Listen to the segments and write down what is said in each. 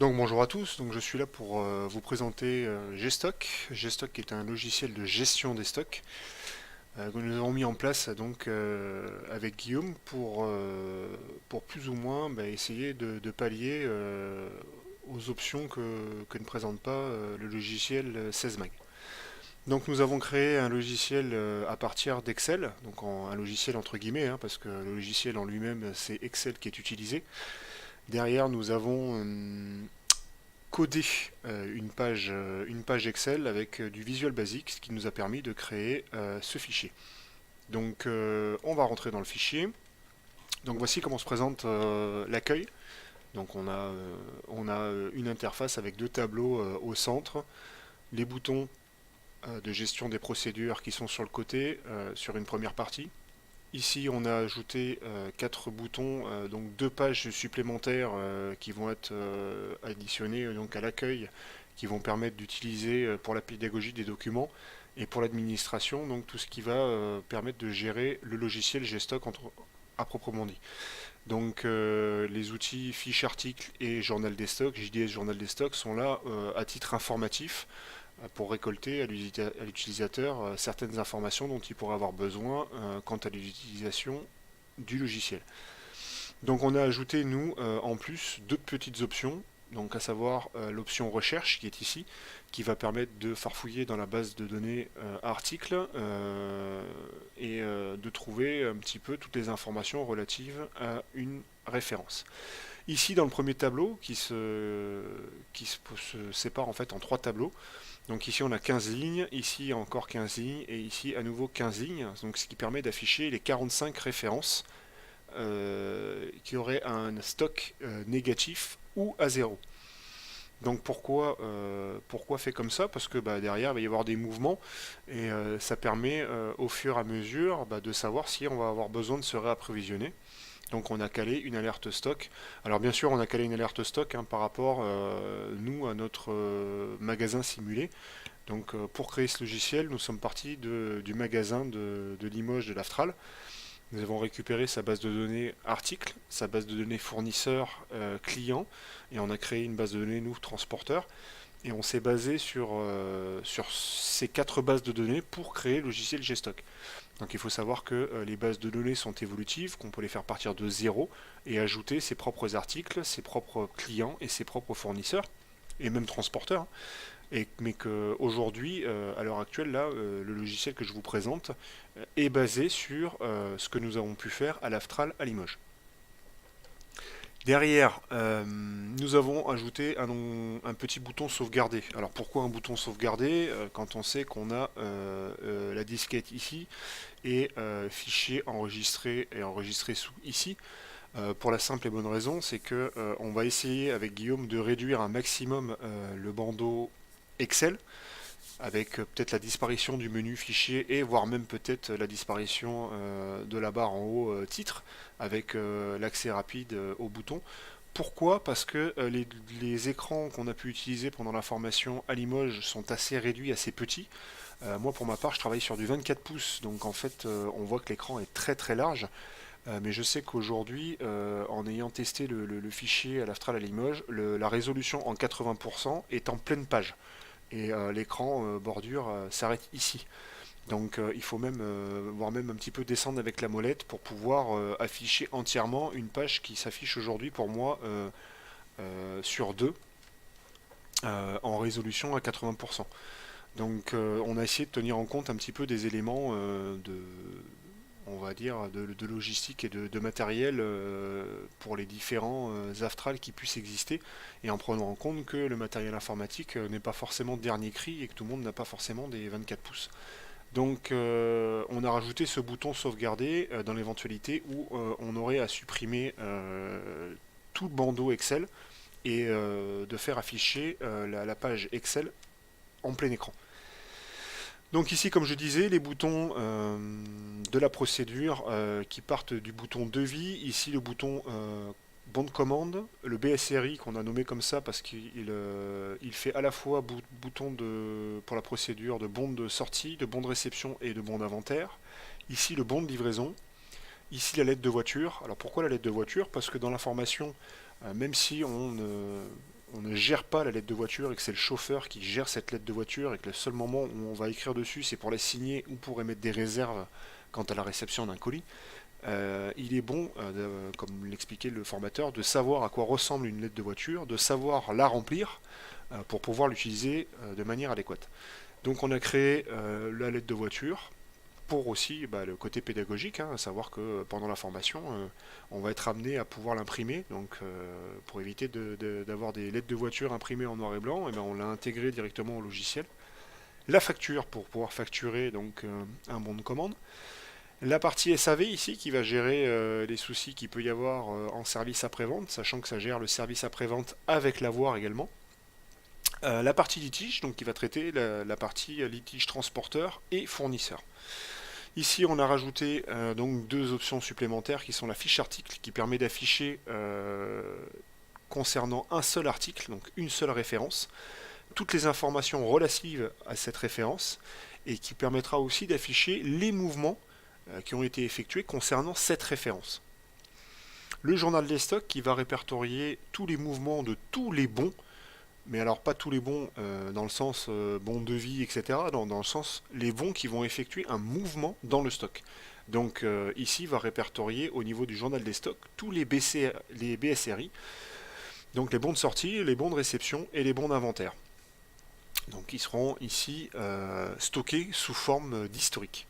Donc bonjour à tous, donc je suis là pour vous présenter Gstock. Gstock qui est un logiciel de gestion des stocks que nous avons mis en place donc avec Guillaume pour plus ou moins essayer de pallier aux options que ne présente pas le logiciel 16mag. Donc nous avons créé un logiciel à partir d'Excel, donc un logiciel entre guillemets, hein, parce que le logiciel en lui-même c'est Excel qui est utilisé. Derrière nous avons coder une page Excel avec du Visual Basic, ce qui nous a permis de créer ce fichier. Donc on va rentrer dans le fichier. Donc voici comment se présente l'accueil. Donc on a une interface avec deux tableaux au centre, les boutons de gestion des procédures qui sont sur le côté, sur une première partie. Ici, on a ajouté quatre boutons, donc deux pages supplémentaires qui vont être additionnées donc à l'accueil, qui vont permettre d'utiliser pour la pédagogie des documents et pour l'administration, donc tout ce qui va permettre de gérer le logiciel Gstock à proprement dit. Donc les outils fiche article et journal des stocks, JDS journal des stocks, sont là à titre informatif pour récolter à l'utilisateur certaines informations dont il pourrait avoir besoin quant à l'utilisation du logiciel. Donc on a ajouté nous en plus deux petites options, donc à savoir l'option recherche qui est ici, qui va permettre de farfouiller dans la base de données articles et de trouver un petit peu toutes les informations relatives à une référence. Ici dans le premier tableau qui se sépare en fait en trois tableaux. Donc ici on a 15 lignes, ici encore 15 lignes et ici à nouveau 15 lignes, donc ce qui permet d'afficher les 45 références qui auraient un stock négatif ou à zéro. Donc pourquoi fait comme ça? Parce que derrière il va y avoir des mouvements et ça permet au fur et à mesure de savoir si on va avoir besoin de se réapprovisionner. Donc on a calé une alerte stock. Alors bien sûr on a calé une alerte stock par rapport nous à notre magasin simulé. Donc pour créer ce logiciel, nous sommes partis du magasin de Limoges de l'Aftral. Nous avons récupéré sa base de données article, sa base de données fournisseur client, et on a créé une base de données nous transporteur. Et on s'est basé sur ces quatre bases de données pour créer le logiciel Gstock. Donc il faut savoir que les bases de données sont évolutives, qu'on peut les faire partir de zéro et ajouter ses propres articles, ses propres clients et ses propres fournisseurs, et même transporteurs. Mais qu'aujourd'hui, à l'heure actuelle, là, le logiciel que je vous présente est basé sur ce que nous avons pu faire à l'Aftral à Limoges. Derrière, nous avons ajouté un petit bouton sauvegarder. Alors pourquoi un bouton sauvegarder quand on sait qu'on a la disquette ici et fichier enregistré et enregistré sous ici? Pour la simple et bonne raison, c'est que on va essayer avec Guillaume de réduire un maximum le bandeau Excel avec peut-être la disparition du menu fichier et voire même peut-être la disparition de la barre en haut titre avec l'accès rapide au bouton. Pourquoi? Parce que les écrans qu'on a pu utiliser pendant la formation à Limoges sont assez réduits, assez petits. Moi pour ma part je travaille sur du 24 pouces, donc en fait on voit que l'écran est très très large. Mais je sais qu'aujourd'hui, en ayant testé le fichier à l'Astral à Limoges, la résolution en 80% est en pleine page et l'écran bordure s'arrête ici. Donc il faut même, voire même un petit peu descendre avec la molette pour pouvoir afficher entièrement une page qui s'affiche aujourd'hui pour moi sur deux en résolution à 80%. Donc on a essayé de tenir en compte un petit peu des éléments on va dire, de logistique et de matériel pour les différents Aftral qui puissent exister, et en prenant en compte que le matériel informatique n'est pas forcément de dernier cri et que tout le monde n'a pas forcément des 24 pouces. Donc on a rajouté ce bouton sauvegarder dans l'éventualité où on aurait à supprimer tout le bandeau Excel et de faire afficher la page Excel en plein écran. Donc ici, comme je disais, les boutons de la procédure qui partent du bouton devis, ici le bouton bon de commande, le BSRI qu'on a nommé comme ça parce qu'il fait à la fois bouton pour la procédure de bon de sortie, de bon de réception et de bon d'inventaire. Ici le bon de livraison, ici la lettre de voiture. Alors pourquoi la lettre de voiture? Parce que dans l'information, même si on ne gère pas la lettre de voiture et que c'est le chauffeur qui gère cette lettre de voiture et que le seul moment où on va écrire dessus, c'est pour la signer ou pour émettre des réserves quant à la réception d'un colis, il est bon, comme l'expliquait le formateur, de savoir à quoi ressemble une lettre de voiture, de savoir la remplir pour pouvoir l'utiliser de manière adéquate. Donc on a créé la lettre de voiture pour aussi le côté pédagogique, à savoir que pendant la formation, on va être amené à pouvoir l'imprimer. Donc pour éviter d'avoir des lettres de voiture imprimées en noir et blanc, on l'a intégré directement au logiciel. La facture pour pouvoir facturer donc un bon de commande. La partie SAV ici qui va gérer les soucis qu'il peut y avoir en service après-vente, sachant que ça gère le service après-vente avec l'avoir également. La partie litige, donc qui va traiter la partie litige transporteur et fournisseur. Ici, on a rajouté donc deux options supplémentaires qui sont la fiche article qui permet d'afficher concernant un seul article, donc une seule référence, toutes les informations relatives à cette référence et qui permettra aussi d'afficher les mouvements qui ont été effectués concernant cette référence. Le journal des stocks qui va répertorier tous les mouvements de tous les bons, mais alors pas tous les bons dans le sens bons de vie, etc., dans le sens les bons qui vont effectuer un mouvement dans le stock. Donc ici va répertorier au niveau du journal des stocks tous les BSRI, donc les bons de sortie, les bons de réception et les bons d'inventaire. Donc ils seront ici stockés sous forme d'historique.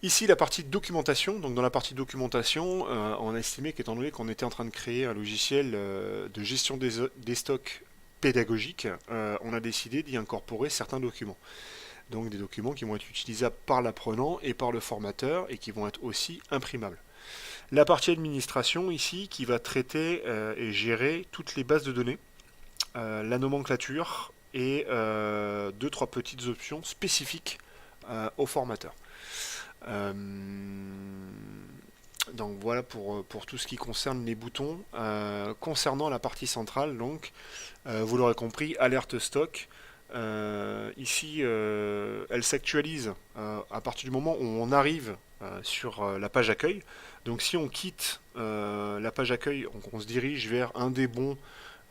Ici la partie documentation, donc dans la partie documentation, on a estimé qu'étant donné qu'on était en train de créer un logiciel de gestion des stocks pédagogique, on a décidé d'y incorporer certains documents. Donc des documents qui vont être utilisables par l'apprenant et par le formateur et qui vont être aussi imprimables. La partie administration ici qui va traiter et gérer toutes les bases de données, la nomenclature et 2-3 petites options spécifiques au formateur. Donc voilà pour tout ce qui concerne les boutons. Concernant la partie centrale, donc, vous l'aurez compris, alerte stock. Ici, elle s'actualise à partir du moment où on arrive sur la page accueil. Donc si on quitte la page accueil, on se dirige vers un des bons,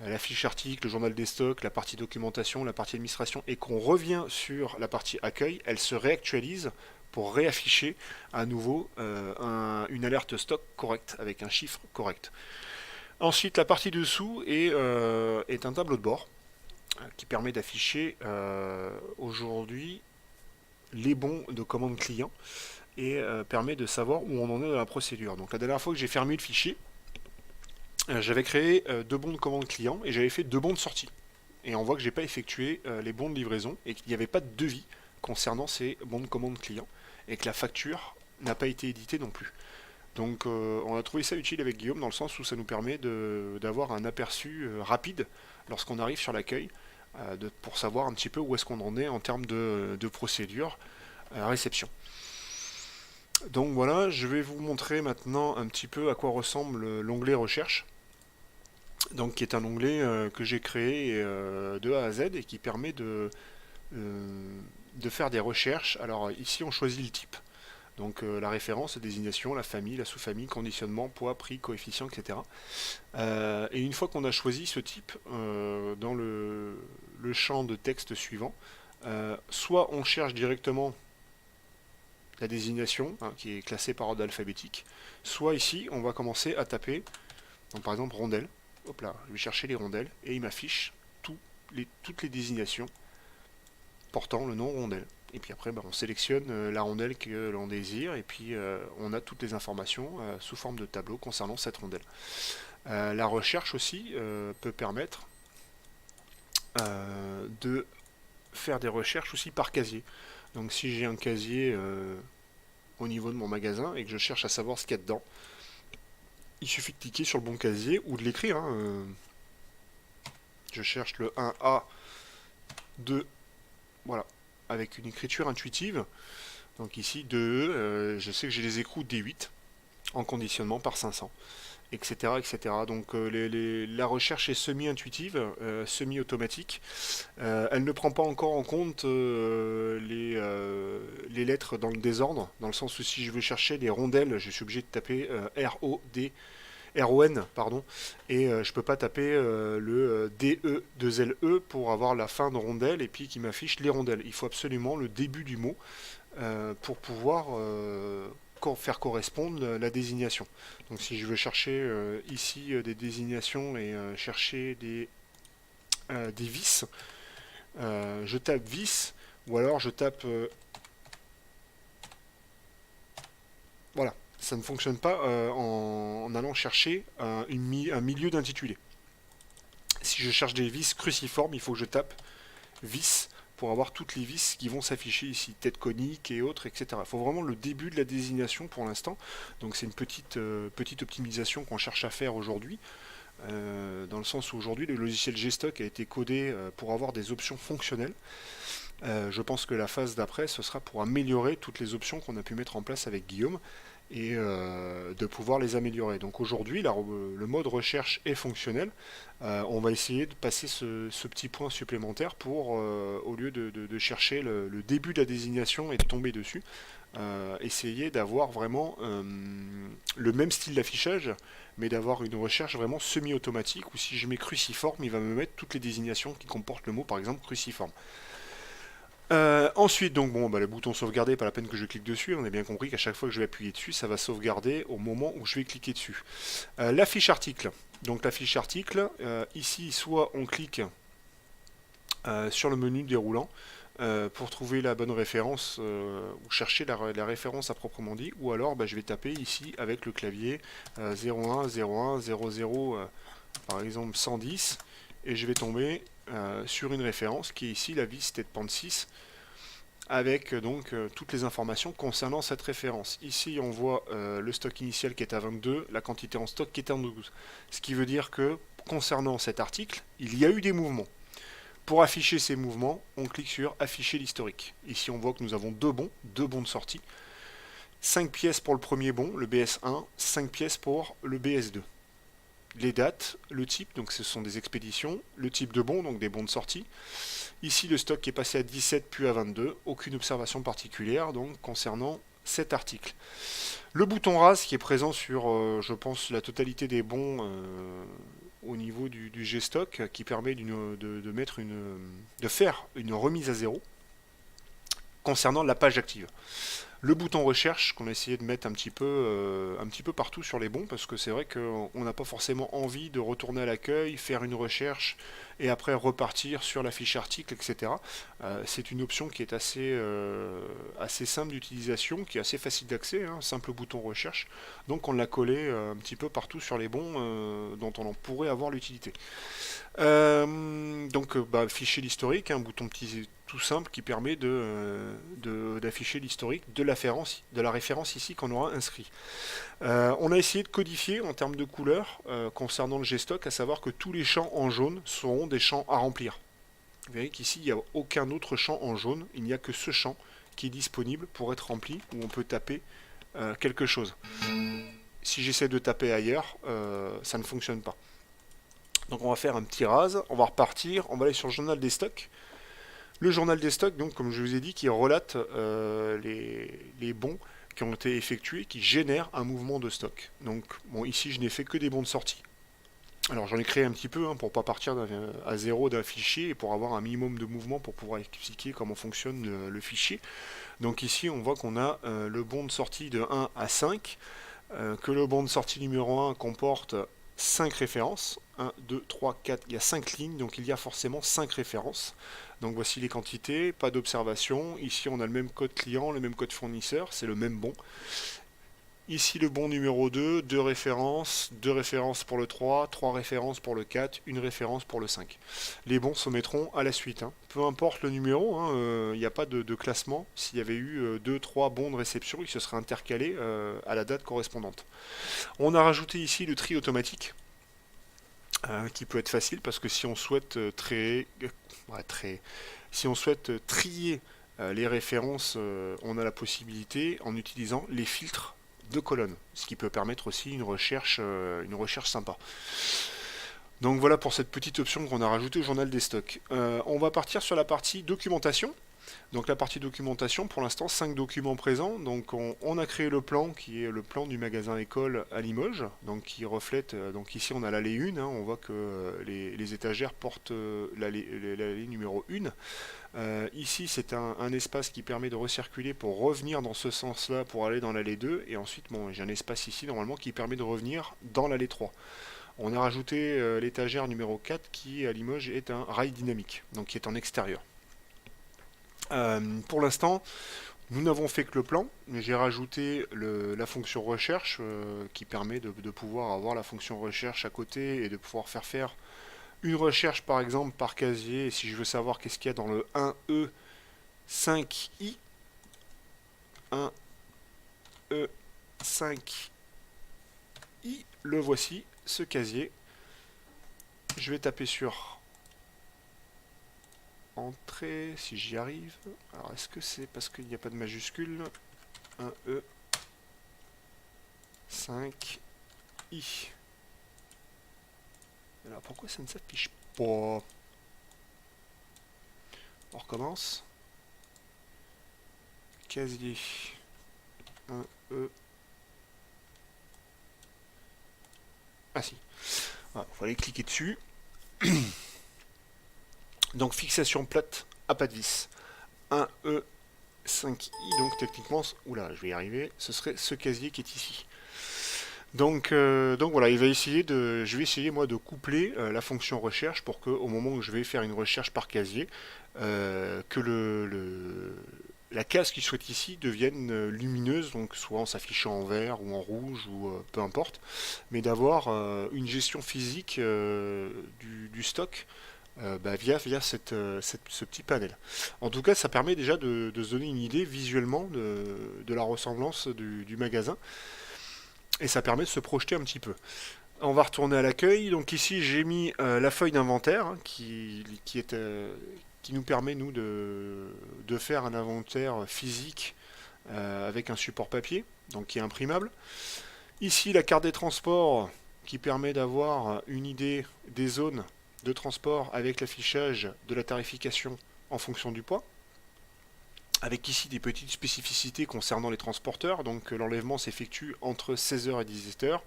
la fiche article, le journal des stocks, la partie documentation, la partie administration, et qu'on revient sur la partie accueil, elle se réactualise pour réafficher à nouveau une alerte stock correcte, avec un chiffre correct. Ensuite, la partie dessous est un tableau de bord qui permet d'afficher aujourd'hui les bons de commande client et permet de savoir où on en est dans la procédure. Donc la dernière fois que j'ai fermé le fichier, j'avais créé 2 bons de commande client et j'avais fait 2 bons de sortie. Et on voit que j'ai pas effectué les bons de livraison et qu'il n'y avait pas de devis concernant ces bons de commande client et que la facture n'a pas été éditée non plus. Donc on a trouvé ça utile avec Guillaume dans le sens où ça nous permet d'avoir un aperçu rapide lorsqu'on arrive sur l'accueil pour savoir un petit peu où est-ce qu'on en est en termes de procédure réception. Donc voilà, je vais vous montrer maintenant un petit peu à quoi ressemble l'onglet recherche. Donc qui est un onglet que j'ai créé de A à Z et qui permet de faire des recherches. Alors ici on choisit le type. Donc la référence, la désignation, la famille, la sous-famille, conditionnement, poids, prix, coefficient, etc. Et une fois qu'on a choisi ce type, dans le champ de texte suivant, soit on cherche directement la désignation, qui est classée par ordre alphabétique, soit ici on va commencer à taper, donc par exemple rondelle, hop là, je vais chercher les rondelles, et il m'affiche toutes les désignations portant le nom rondelle. Et puis après, on sélectionne la rondelle que l'on désire, et puis on a toutes les informations sous forme de tableau concernant cette rondelle. La recherche aussi peut permettre de faire des recherches aussi par casier. Donc si j'ai un casier au niveau de mon magasin et que je cherche à savoir ce qu'il y a dedans, il suffit de cliquer sur le bon casier ou de l'écrire. Je cherche le 1A 2, voilà, avec une écriture intuitive. Donc ici 2E, je sais que j'ai les écrous D8 en conditionnement par 500, etc. etc. Donc la recherche est semi-intuitive, semi-automatique. Elle ne prend pas encore en compte les lettres dans le désordre, dans le sens où si je veux chercher des rondelles, je suis obligé de taper RON, pardon, et je peux pas taper le DE2LE pour avoir la fin de rondelle et puis qui m'affiche les rondelles. Il faut absolument le début du mot pour pouvoir faire correspondre la désignation. Donc si je veux chercher ici des désignations et chercher des vis, je tape vis, ou alors je tape... voilà, ça ne fonctionne pas en allant chercher un milieu d'intitulé. Si je cherche des vis cruciformes, il faut que je tape vis pour avoir toutes les vis qui vont s'afficher ici, tête conique et autres, etc. Il faut vraiment le début de la désignation pour l'instant. Donc c'est une petite optimisation qu'on cherche à faire aujourd'hui. Dans le sens où aujourd'hui le logiciel Gstock a été codé pour avoir des options fonctionnelles. Je pense que la phase d'après, ce sera pour améliorer toutes les options qu'on a pu mettre en place avec Guillaume et de pouvoir les améliorer. Donc aujourd'hui, le mode recherche est fonctionnel. On va essayer de passer ce petit point supplémentaire pour, au lieu de chercher le début de la désignation et de tomber dessus, essayer d'avoir vraiment le même style d'affichage, mais d'avoir une recherche vraiment semi-automatique, où si je mets cruciforme, il va me mettre toutes les désignations qui comportent le mot, par exemple cruciforme. Ensuite, donc bon, le bouton sauvegarder, pas la peine que je clique dessus. On a bien compris qu'à chaque fois que je vais appuyer dessus, ça va sauvegarder au moment où je vais cliquer dessus. La fiche article. Donc la fiche article, ici, soit on clique sur le menu déroulant pour trouver la bonne référence ou chercher la référence à proprement dit, ou alors je vais taper ici avec le clavier 01 01 00 par exemple 110 et je vais tomber sur une référence qui est ici la vis tête pente 6 avec donc toutes les informations concernant cette référence. Ici on voit le stock initial qui est à 22, la quantité en stock qui est à 12. Ce qui veut dire que concernant cet article, il y a eu des mouvements. Pour afficher ces mouvements, on clique sur afficher l'historique. Ici on voit que nous avons deux bons de sortie. 5 pièces pour le premier bon, le BS1, 5 pièces pour le BS2. Les dates, le type, donc ce sont des expéditions, le type de bon, donc des bons de sortie. Ici le stock qui est passé à 17 puis à 22, aucune observation particulière donc concernant cet article. Le bouton rase qui est présent sur, je pense, la totalité des bons au niveau du Gstock, qui permet de faire une remise à zéro concernant la page active. Le bouton recherche qu'on a essayé de mettre un petit peu partout sur les bons, parce que c'est vrai qu'on n'a pas forcément envie de retourner à l'accueil, faire une recherche et après repartir sur la fiche article, etc. C'est une option qui est assez simple d'utilisation, qui est assez facile d'accès, hein, simple bouton recherche. Donc on l'a collé un petit peu partout sur les bons dont on en pourrait avoir l'utilité. Afficher l'historique, un bouton petit tout simple qui permet d'afficher l'historique de la référence ici qu'on aura inscrit. On a essayé de codifier en termes de couleurs concernant le Gstock, à savoir que tous les champs en jaune seront des champs à remplir. Vous voyez qu'ici il n'y a aucun autre champ en jaune, il n'y a que ce champ qui est disponible pour être rempli, où on peut taper quelque chose. Si j'essaie de taper ailleurs, ça ne fonctionne pas. Donc on va faire un petit rase, on va repartir, on va aller sur le journal des stocks. Le journal des stocks, donc comme je vous ai dit, qui relate les bons qui ont été effectués, qui génèrent un mouvement de stock. Donc bon, ici je n'ai fait que des bons de sortie. Alors j'en ai créé un petit peu pour pas partir à zéro d'un fichier et pour avoir un minimum de mouvement pour pouvoir expliquer comment fonctionne le fichier. Donc ici on voit qu'on a le bon de sortie de 1 à 5, que le bon de sortie numéro 1 comporte 5 références, 1, 2, 3, 4, il y a 5 lignes, donc il y a forcément 5 références. Donc voici les quantités, pas d'observation. Ici on a le même code client, le même code fournisseur, c'est le même bon. Ici le bon numéro 2, 2 références pour le 3, 3 références pour le 4, une référence pour le 5. Les bons se mettront à la suite. Peu importe le numéro, il n'y a pas de classement. S'il y avait eu 2-3 bons de réception, ils se seraient intercalés à la date correspondante. On a rajouté ici le tri automatique, qui peut être facile parce que si on souhaite trier les références, on a la possibilité en utilisant les filtres de colonnes, ce qui peut permettre aussi une recherche sympa. Donc voilà pour cette petite option qu'on a rajoutée au journal des stocks. On va partir sur la partie documentation. Donc la partie documentation, pour l'instant 5 documents présents. Donc on a créé le plan qui est le plan du magasin école à Limoges, donc qui reflète, donc ici on a l'allée 1, on voit que les étagères portent l'allée numéro 1. Ici c'est un espace qui permet de recirculer pour revenir dans ce sens-là pour aller dans l'allée 2, et ensuite bon, j'ai un espace ici normalement qui permet de revenir dans l'allée 3. On a rajouté l'étagère numéro 4 qui à Limoges est un rail dynamique, donc qui est en extérieur. Pour l'instant, nous n'avons fait que le plan, mais j'ai rajouté la fonction recherche qui permet de pouvoir avoir la fonction recherche à côté et de pouvoir faire une recherche par exemple par casier. Et si je veux savoir qu'est-ce qu'il y a dans le 1E 5i, 1E 5i, le voici, ce casier. Je vais taper sur entrée, si j'y arrive. Alors, est-ce que c'est parce qu'il n'y a pas de majuscule? 1E 5i. Alors, pourquoi ça ne s'affiche pas? On recommence. Casier 1E. Ah si. Voilà, il fallait cliquer dessus. Donc fixation plate à pas de vis. 1E 5i, donc techniquement, oula, je vais y arriver, ce serait ce casier qui est ici. Donc voilà, je vais essayer moi de coupler la fonction recherche pour que au moment où je vais faire une recherche par casier, que la case qui soit ici devienne lumineuse, donc soit en s'affichant en vert ou en rouge ou peu importe, mais d'avoir une gestion physique du stock via ce petit panel. En tout cas, ça permet déjà de se donner une idée visuellement de la ressemblance du magasin, et ça permet de se projeter un petit peu. On va retourner à l'accueil. Donc ici, j'ai mis la feuille d'inventaire qui nous permet nous de faire un inventaire physique avec un support papier, donc qui est imprimable. Ici, la carte des transports qui permet d'avoir une idée des zones de transport avec l'affichage de la tarification en fonction du poids. Avec ici des petites spécificités concernant les transporteurs, donc l'enlèvement s'effectue entre 16h et 17h.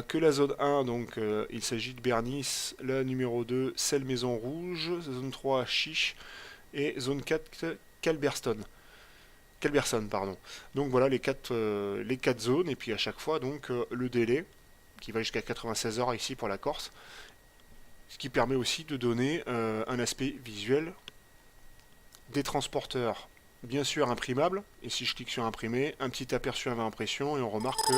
Que la zone 1, donc il s'agit de Bernis, la numéro 2, Celle Maison Rouge, zone 3, Chiche, et zone 4, Calberson, pardon. Donc voilà les quatre zones, et puis à chaque fois donc le délai, qui va jusqu'à 96 heures ici pour la Corse, ce qui permet aussi de donner un aspect visuel des transporteurs, bien sûr imprimables, et si je clique sur imprimer, un petit aperçu avant impression, et on remarque que,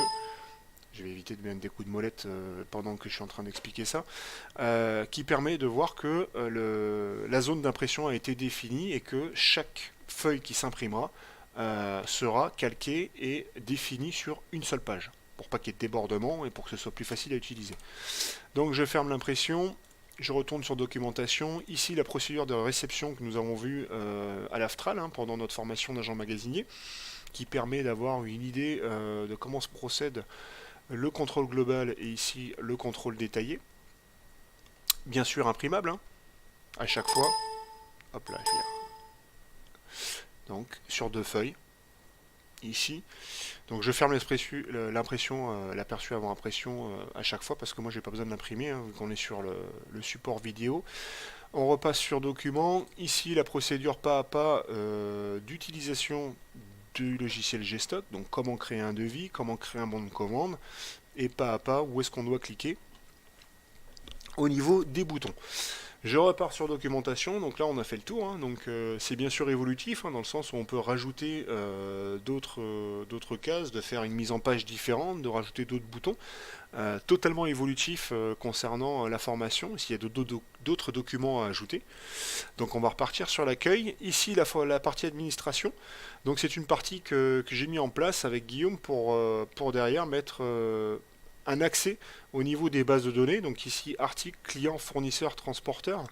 je vais éviter de mettre des coups de molette pendant que je suis en train d'expliquer ça, qui permet de voir que la zone d'impression a été définie et que chaque feuille qui s'imprimera sera calquée et définie sur une seule page, pour pas qu'il y ait de débordement et pour que ce soit plus facile à utiliser. Donc je ferme l'impression. Je retourne sur documentation. Ici, la procédure de réception que nous avons vue à l'Aftral pendant notre formation d'agent magasinier, qui permet d'avoir une idée de comment se procède le contrôle global et ici le contrôle détaillé. Bien sûr imprimable, à chaque fois. Hop là, je viens. Donc, sur 2 feuilles. Ici. Donc je ferme l'impression, l'aperçu avant impression à chaque fois parce que moi j'ai pas besoin de l'imprimer vu qu'on est sur le support vidéo. On repasse sur document. Ici la procédure pas à pas d'utilisation du logiciel Gstock, donc comment créer un devis, comment créer un bon de commande, et pas à pas où est-ce qu'on doit cliquer au niveau des boutons. Je repars sur documentation, donc là on a fait le tour, donc c'est bien sûr évolutif, dans le sens où on peut rajouter d'autres cases, de faire une mise en page différente, de rajouter d'autres boutons, totalement évolutif concernant la formation, s'il y a d'autres documents à ajouter. Donc on va repartir sur l'accueil, ici la partie administration, donc c'est une partie que j'ai mis en place avec Guillaume pour derrière mettre un accès au niveau des bases de données, donc ici article, client, fournisseur, transporteur.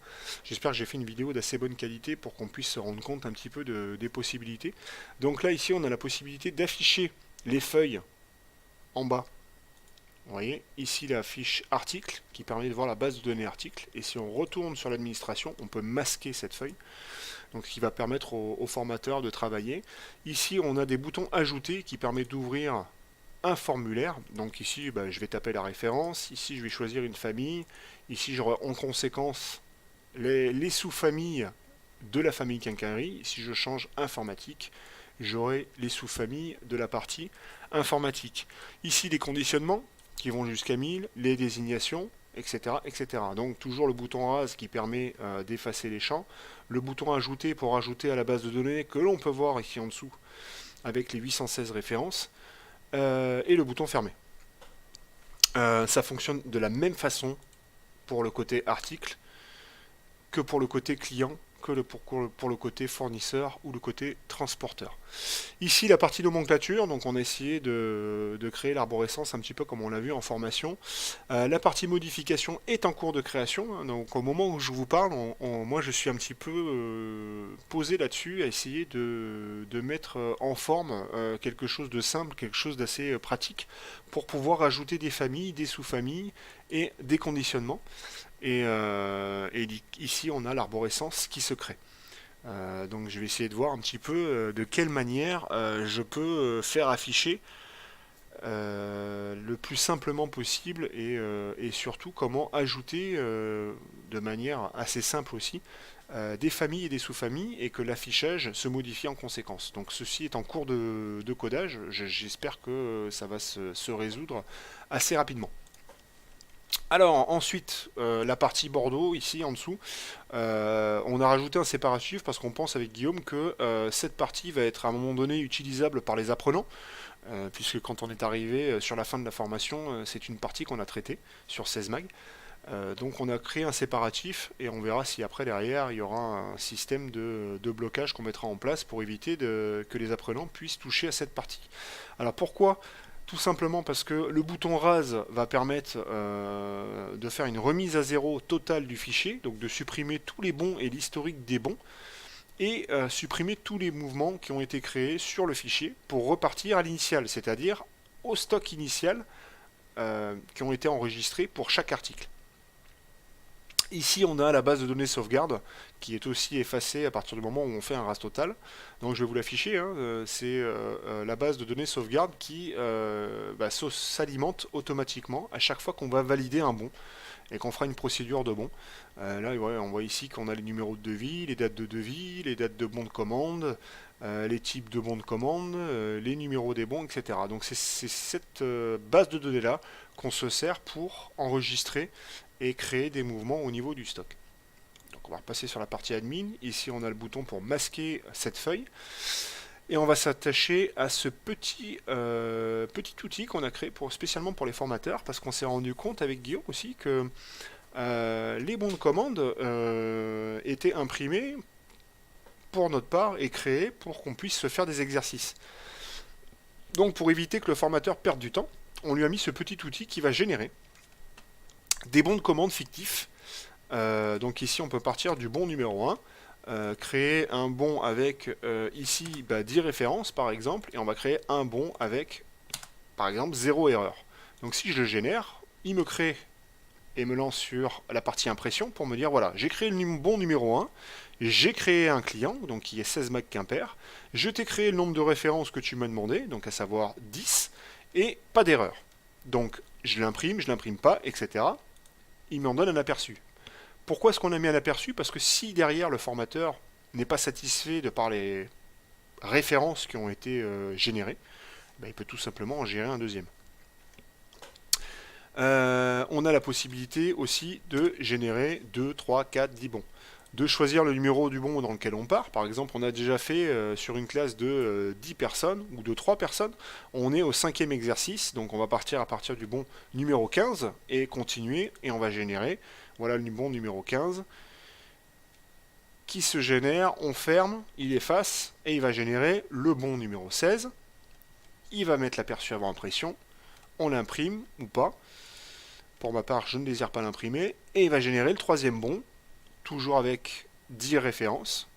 J'espère que j'ai fait une vidéo d'assez bonne qualité pour qu'on puisse se rendre compte un petit peu des possibilités. Donc là ici on a la possibilité d'afficher les feuilles en bas. Vous voyez, ici la fiche article qui permet de voir la base de données article. Et si on retourne sur l'administration, on peut masquer cette feuille. Donc ce qui va permettre au formateur de travailler. Ici, on a des boutons ajoutés qui permettent d'ouvrir un formulaire. Donc ici, je vais taper la référence. Ici, je vais choisir une famille. Ici, j'aurai en conséquence les sous-familles de la famille quincaillerie. Si je change informatique, j'aurai les sous-familles de la partie informatique. Ici, les conditionnements qui vont jusqu'à 1000, les désignations, etc., etc. Donc toujours le bouton rase qui permet d'effacer les champs, le bouton ajouter pour ajouter à la base de données que l'on peut voir ici en dessous avec les 816 références, et le bouton fermer. Ça fonctionne de la même façon pour le côté article que pour le côté client, que pour le côté fournisseur ou le côté transporteur. Ici, la partie nomenclature, donc on a essayé de créer l'arborescence un petit peu comme on l'a vu en formation. La partie modification est en cours de création, hein, donc au moment où je vous parle, moi je suis un petit peu posé là-dessus, à essayer de mettre en forme quelque chose de simple, quelque chose d'assez pratique, pour pouvoir ajouter des familles, des sous-familles et des conditionnements. Et ici, on a l'arborescence qui se crée. Donc je vais essayer de voir un petit peu de quelle manière je peux faire afficher le plus simplement possible et surtout comment ajouter de manière assez simple aussi des familles et des sous-familles et que l'affichage se modifie en conséquence. Donc ceci est en cours de codage, j'espère que ça va se résoudre assez rapidement. Alors ensuite, la partie Bordeaux, ici en dessous, on a rajouté un séparatif parce qu'on pense avec Guillaume que cette partie va être à un moment donné utilisable par les apprenants, puisque quand on est arrivé sur la fin de la formation, c'est une partie qu'on a traitée sur 16 mag. Donc on a créé un séparatif et on verra si après derrière il y aura un système de blocage qu'on mettra en place pour éviter que les apprenants puissent toucher à cette partie. Alors pourquoi ? Tout simplement parce que le bouton rase va permettre de faire une remise à zéro totale du fichier, donc de supprimer tous les bons et l'historique des bons, et supprimer tous les mouvements qui ont été créés sur le fichier pour repartir à l'initial, c'est-à-dire au stock initial qui ont été enregistrés pour chaque article. Ici, on a la base de données sauvegarde qui est aussi effacée à partir du moment où on fait un RAS total. Donc je vais vous l'afficher, hein, c'est la base de données sauvegarde qui s'alimente automatiquement à chaque fois qu'on va valider un bon et qu'on fera une procédure de bon. Là, on voit ici qu'on a les numéros de devis, les dates de devis, les dates de bons de commande, les types de bons de commande, les numéros des bons, etc. Donc c'est cette base de données-là qu'on se sert pour enregistrer et créer des mouvements au niveau du stock. Donc on va repasser sur la partie admin. Ici on a le bouton pour masquer cette feuille. Et on va s'attacher à ce petit outil qu'on a créé spécialement pour les formateurs, parce qu'on s'est rendu compte avec Guillaume aussi que les bons de commande étaient imprimés pour notre part et créés pour qu'on puisse se faire des exercices. Donc pour éviter que le formateur perde du temps, on lui a mis ce petit outil qui va générer des bons de commande fictifs. Donc ici on peut partir du bon numéro 1, créer un bon avec ici 10 références par exemple, et on va créer un bon avec par exemple 0 erreur. Donc si je le génère, il me crée et me lance sur la partie impression pour me dire voilà, j'ai créé le bon numéro 1, j'ai créé un client, donc qui est 16 mag Quimper, je t'ai créé le nombre de références que tu m'as demandé, donc à savoir 10, et pas d'erreur. Donc je l'imprime pas, etc. Il m'en donne un aperçu. Pourquoi est-ce qu'on a mis un aperçu? Parce que si derrière le formateur n'est pas satisfait de par les références qui ont été générées, il peut tout simplement en gérer un deuxième. On a la possibilité aussi de générer 2, 3, 4, 10 bons. De choisir le numéro du bon dans lequel on part. Par exemple, on a déjà fait sur une classe de 10 personnes ou de 3 personnes. On est au 5e exercice, donc on va partir à partir du bon numéro 15 et continuer, et on va générer. Voilà le bon numéro 15 qui se génère, on ferme, il efface, et il va générer le bon numéro 16. Il va mettre l'aperçu avant impression, on l'imprime ou pas. Pour ma part, je ne désire pas l'imprimer, et il va générer le troisième bon, toujours avec 10 références.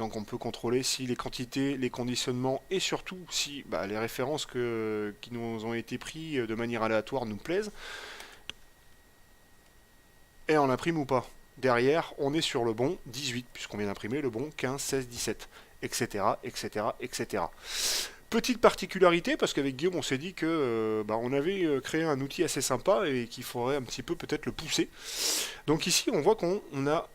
Donc on peut contrôler si les quantités, les conditionnements et surtout si les références qui nous ont été prises de manière aléatoire nous plaisent. Et on imprime ou pas. Derrière, on est sur le bon 18, puisqu'on vient d'imprimer le bon 15, 16, 17, etc., etc., etc. Petite particularité, parce qu'avec Guillaume, on s'est dit que on avait créé un outil assez sympa et qu'il faudrait un petit peu peut-être le pousser. Donc ici, on voit qu'on a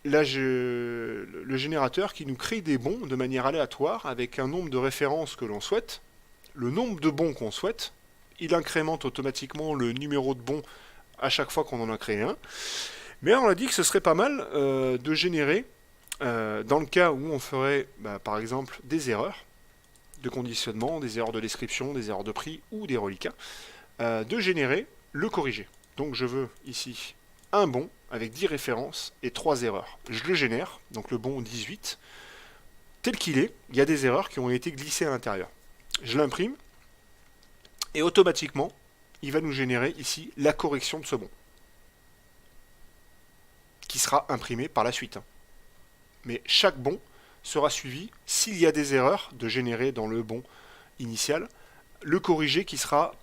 le générateur qui nous crée des bons de manière aléatoire avec un nombre de références que l'on souhaite, le nombre de bons qu'on souhaite, il incrémente automatiquement le numéro de bons à chaque fois qu'on en a créé un. Mais on a dit que ce serait pas mal de générer, dans le cas où on ferait par exemple des erreurs de conditionnement, des erreurs de description, des erreurs de prix ou des reliquats, de générer le corrigé. Donc je veux ici un bon avec 10 références et 3 erreurs. Je le génère, donc le bon 18, tel qu'il est, il y a des erreurs qui ont été glissées à l'intérieur. Je l'imprime, et automatiquement, il va nous générer ici la correction de ce bon, qui sera imprimé par la suite. Mais chaque bon sera suivi, s'il y a des erreurs, de générer dans le bon initial, le corrigé qui sera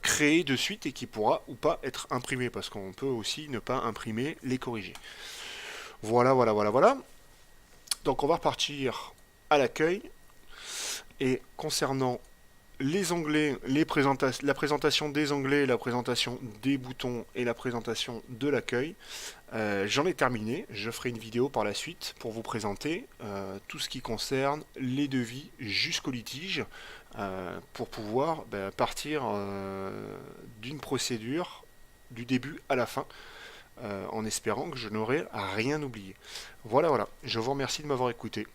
créé de suite et qui pourra ou pas être imprimé, parce qu'on peut aussi ne pas imprimer les corrigés. Voilà, voilà, voilà, voilà. Donc on va repartir à l'accueil. Et concernant les onglets, la présentation des onglets, la présentation des boutons et la présentation de l'accueil, j'en ai terminé. Je ferai une vidéo par la suite pour vous présenter tout ce qui concerne les devis jusqu'au litige, pour pouvoir partir d'une procédure du début à la fin, en espérant que je n'aurai rien oublié. Voilà, voilà. Je vous remercie de m'avoir écouté.